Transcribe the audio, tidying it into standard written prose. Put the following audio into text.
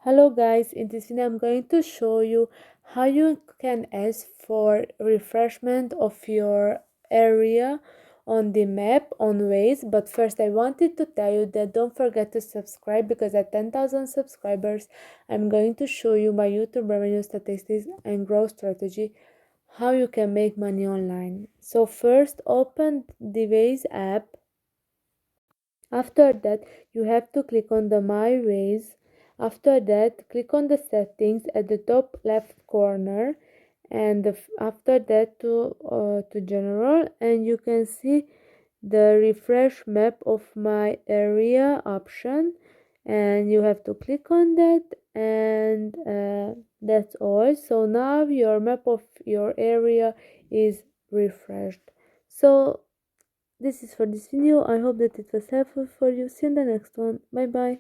Hello guys, in this video I'm going to show you how you can ask for refreshment of your area on the map on Waze. But first I wanted to tell you that don't forget to subscribe, because at 10,000 subscribers I'm going to show you my YouTube revenue statistics and growth strategy, how you can make money online. So first open the Waze app. After that, you have to click on the My Ways. After that, click on the settings at the top left corner, and after that to general, and you can see the refresh map of my area option, and you have to click on that, and that's all. So now your map of your area is refreshed. So this is for this video. I hope that it was helpful for you. See you in the next one. Bye bye.